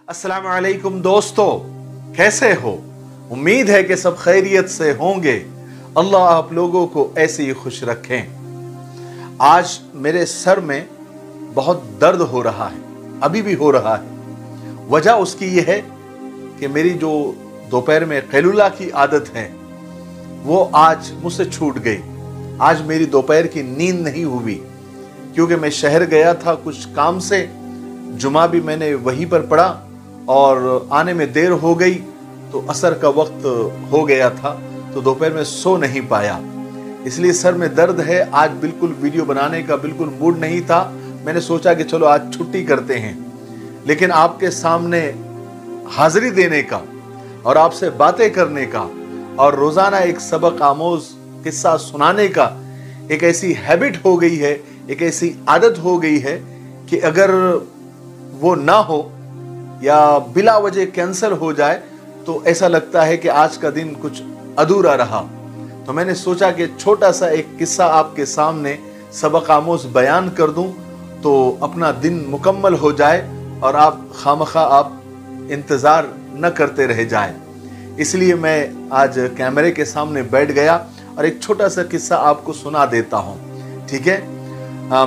अस्सलाम वालेकुम दोस्तों, कैसे हो? उम्मीद है कि सब खैरियत से होंगे। अल्लाह आप लोगों को ऐसे ही खुश रखें। आज मेरे सर में बहुत दर्द हो रहा है, अभी भी हो रहा है। वजह उसकी यह है कि मेरी जो दोपहर में कैलुला की आदत है वो आज मुझसे छूट गई। आज मेरी दोपहर की नींद नहीं हुई क्योंकि मैं शहर गया था कुछ काम से। जुमा भी मैंने वहीं पर पढ़ा और आने में देर हो गई तो असर का वक्त हो गया था, तो दोपहर में सो नहीं पाया, इसलिए सर में दर्द है। आज बिल्कुल वीडियो बनाने का बिल्कुल मूड नहीं था। मैंने सोचा कि चलो आज छुट्टी करते हैं, लेकिन आपके सामने हाजिरी देने का और आपसे बातें करने का और रोजाना एक सबक आमोज किस्सा सुनाने का एक ऐसी हैबिट हो गई है, एक ऐसी आदत हो गई है कि अगर वो ना हो या बिला वजह कैंसिल हो जाए तो ऐसा लगता है कि आज का दिन कुछ अधूरा रहा। तो मैंने सोचा कि छोटा सा एक किस्सा आपके सामने सबक आमोज बयान कर दूं तो अपना दिन मुकम्मल हो जाए और आप खामखा आप इंतजार न करते रह जाए। इसलिए मैं आज कैमरे के सामने बैठ गया और एक छोटा सा किस्सा आपको सुना देता हूं, ठीक है?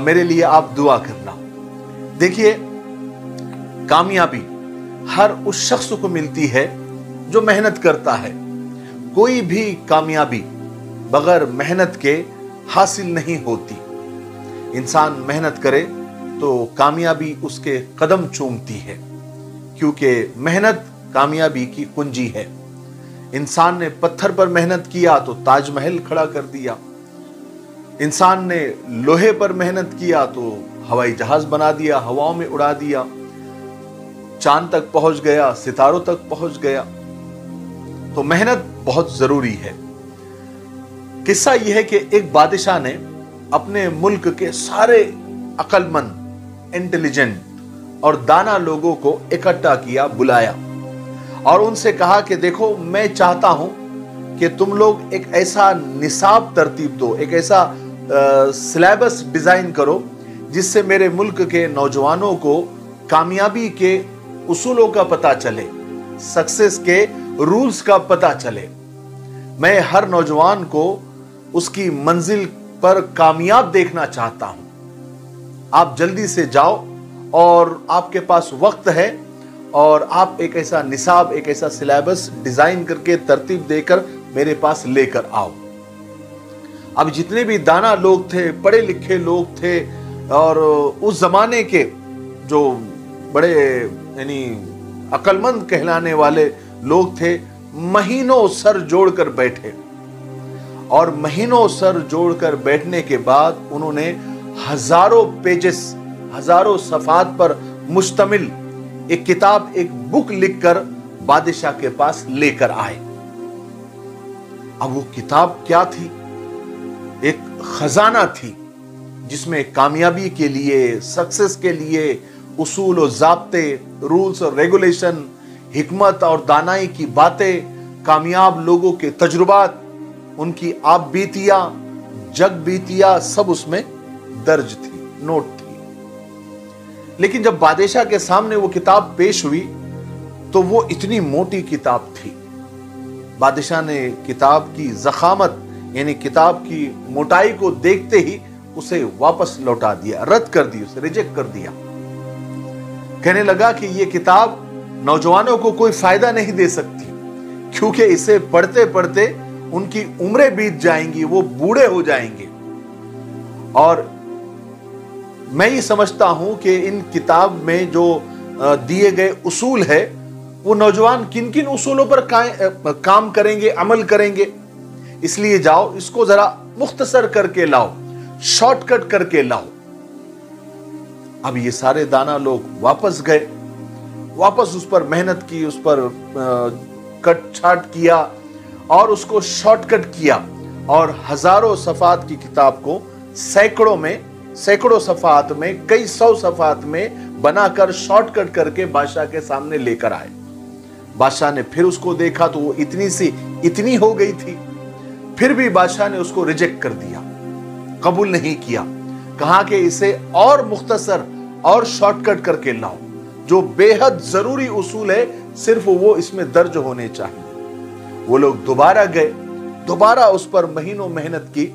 मेरे लिए आप दुआ करना। देखिए, कामयाबी हर उस शख्स को मिलती है जो मेहनत करता है। कोई भी कामयाबी बगैर मेहनत के हासिल नहीं होती। इंसान मेहनत करे तो कामयाबी उसके कदम चूमती है, क्योंकि मेहनत कामयाबी की कुंजी है। इंसान ने पत्थर पर मेहनत किया तो ताजमहल खड़ा कर दिया। इंसान ने लोहे पर मेहनत किया तो हवाई जहाज बना दिया, हवाओं में उड़ा दिया, चांद तक पहुंच गया, सितारों तक पहुंच गया। तो मेहनत बहुत जरूरी है। किस्सा यह है कि एक बादशाह ने अपने मुल्क के सारे अक्लमंद, इंटेलिजेंट और दाना लोगों को इकट्ठा किया, बुलाया और उनसे कहा कि देखो, मैं चाहता हूं कि तुम लोग एक ऐसा निसाब तरतीब दो, एक ऐसा सिलेबस डिजाइन करो जिससे मेरे मुल्क के नौजवानों को कामयाबी के उसूलों का पता चले, सक्सेस के रूल्स का पता चले। मैं हर नौजवान को उसकी मंजिल पर कामयाब देखना चाहता हूं। आप जल्दी से जाओ और आपके पास वक्त है और आप एक ऐसा निसाब, एक ऐसा सिलेबस डिजाइन करके तरतीब देकर मेरे पास लेकर आओ। अब जितने भी दाना लोग थे, पढ़े लिखे लोग थे और उस जमाने के जो बड़े यानी अक्लमंद कहलाने वाले लोग थे, महीनों सर जोड़कर बैठे और महीनों सर जोड़कर बैठने के बाद उन्होंने हजारों पेजेस, हजारों सफात पर मुश्तमिल एक किताब, एक बुक लिखकर बादशाह के पास लेकर आए। अब वो किताब क्या थी? एक खजाना थी जिसमें कामयाबी के लिए, सक्सेस के लिए उसूल और ज़ाब्ते, रूल्स और रेगुलेशन, हिकमत और दानाई की बातें, कामयाब लोगों के तजुर्बात, उनकी आप बीतियां, जग बीतियां, सब उसमें दर्ज थी, नोट थी। लेकिन जब बादशाह के सामने वो किताब पेश हुई तो वो इतनी मोटी किताब थी। बादशाह ने किताब की ज़खामत यानी किताब की मोटाई को देखते ही उसे वापस लौटा दिया, रद्द कर दी, उसे रिजेक्ट कर दिया। कहने लगा कि ये किताब नौजवानों को कोई फायदा नहीं दे सकती, क्योंकि इसे पढ़ते पढ़ते उनकी उम्रें बीत जाएंगी, वो बूढ़े हो जाएंगे। और मैं ये समझता हूं कि इन किताब में जो दिए गए उसूल है वो नौजवान किन किन उसूलों पर काम करेंगे, अमल करेंगे। इसलिए जाओ, इसको जरा मुख्तसर करके लाओ, शॉर्टकट करके लाओ। अब ये सारे दाना लोग वापस गए, वापस उस पर मेहनत की, उस पर कट छाट किया और उसको शॉर्टकट किया और हजारों सफात की किताब को सैकड़ों सफात में, कई सौ सफात में बनाकर शॉर्टकट करके बादशाह के सामने लेकर आए। बादशाह ने फिर उसको देखा तो वो इतनी सी इतनी हो गई थी। फिर भी बादशाह ने उसको रिजेक्ट कर दिया, कबूल नहीं किया। कहा कि इसे और मुख्तसर और शॉर्टकट करके लाओ। जो बेहद जरूरी उसूल है, सिर्फ वो इसमें दर्ज होने चाहिए। वो लोग दोबारा गए, दोबारा उस पर महीनों मेहनत की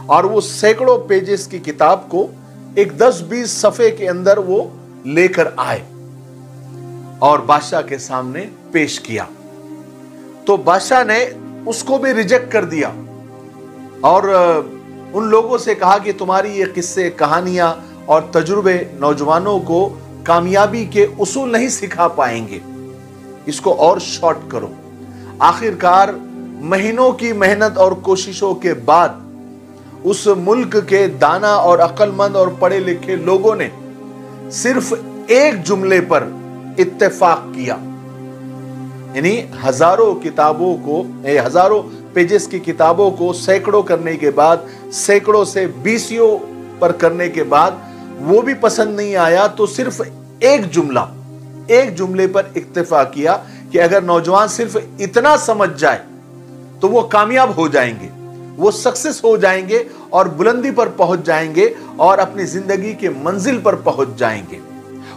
और वो सैकड़ों पेजेस की किताब को एक 10-20 सफ़े के अंदर वो लेकर आए और बादशाह के सामने पेश किया। तो बादशाह ने उसको भी रिजेक्ट कर दिया और उन लोगों से कहा कि तुम्हारी ये किस्से, कहानियां और तजुर्बे नौजवानों को कामयाबी के उसूल नहीं सिखा पाएंगे, इसको और शॉर्ट करो। आखिरकार महीनों की मेहनत और कोशिशों के बाद उस मुल्क के दाना और अक्लमंद और पढ़े लिखे लोगों ने सिर्फ एक जुमले पर इत्तेफाक किया। यानी हजारों किताबों को, हजारों पेजेस की किताबों को सैकड़ों करने के बाद, सैकड़ों से 20 पर करने के बाद वो भी पसंद नहीं आया, तो सिर्फ एक जुमले पर इत्तेफाक किया कि अगर नौजवान सिर्फ इतना समझ जाए तो वो कामयाब हो जाएंगे, वो सक्सेस हो जाएंगे और बुलंदी पर पहुंच जाएंगे और अपनी जिंदगी के मंजिल पर पहुंच जाएंगे।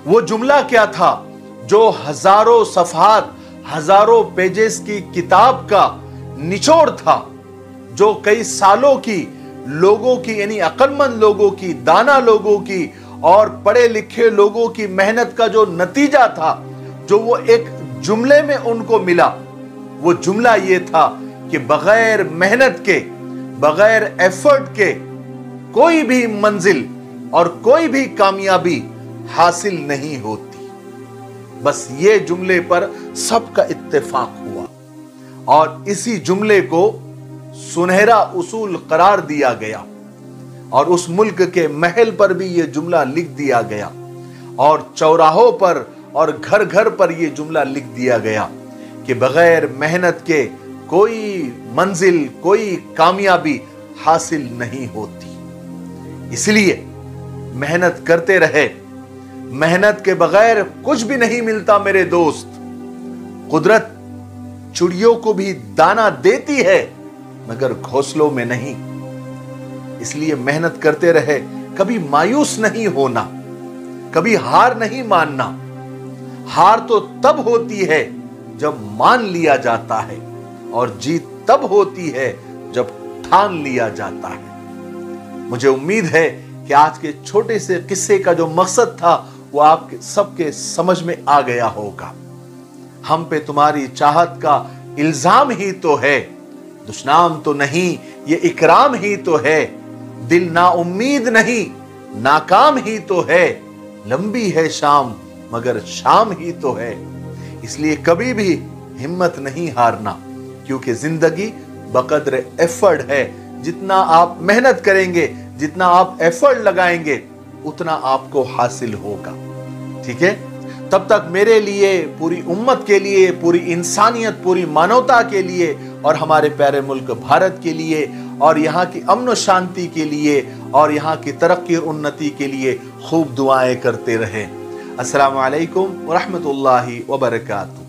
वो जुमला क्या था जो हजारों सफहात, हजारों पेजेस की किताब का निचोड़ था, जो कई सालों की लोगों की, यानी अक्लमंद लोगों की, दाना लोगों की और पढ़े लिखे लोगों की मेहनत का जो नतीजा था, जो वो एक जुमले में उनको मिला। वो जुमला ये था कि बगैर मेहनत के, बगैर एफर्ट के कोई भी मंजिल और कोई भी कामयाबी हासिल नहीं होती। बस ये जुमले पर सबका इत्तेफाक हुआ और इसी जुमले को सुनहरा उसूल करार दिया गया और उस मुल्क के महल पर भी यह जुमला लिख दिया गया और चौराहों पर और घर घर पर यह जुमला लिख दिया गया कि बगैर मेहनत के कोई मंजिल, कोई कामयाबी हासिल नहीं होती। इसलिए मेहनत करते रहे। मेहनत के बगैर कुछ भी नहीं मिलता मेरे दोस्त। कुदरत चिड़ियों को भी दाना देती है मगर घोंसलों में नहीं। इसलिए मेहनत करते रहे, कभी मायूस नहीं होना, कभी हार नहीं मानना। हार तो तब होती है जब मान लिया जाता है और जीत तब होती है जब ठान लिया जाता है। मुझे उम्मीद है कि आज के छोटे से किस्से का जो मकसद था वो आपके सबके समझ में आ गया होगा। हम पे तुम्हारी चाहत का इल्जाम ही तो है, दुश्नाम तो नहीं, ये इकराम ही तो है। दिल ना उम्मीद नहीं, नाकाम ही तो है। लंबी है शाम मगर शाम ही तो है। इसलिए कभी भी हिम्मत नहीं हारना, क्योंकि जिंदगी बकद्र एफर्ट है। जितना आप मेहनत करेंगे, जितना आप एफर्ट लगाएंगे, उतना आपको हासिल होगा। ठीक है? तब तक मेरे लिए, पूरी उम्मत के लिए, पूरी इंसानियत, पूरी मानवता के लिए और हमारे प्यारे मुल्क भारत के लिए और यहाँ की अमन और शांति के लिए और यहाँ की तरक्की और उन्नति के लिए खूब दुआएं करते रहें। अस्सलामु अलैकुम व रहमतुल्लाहि व बरकातहू।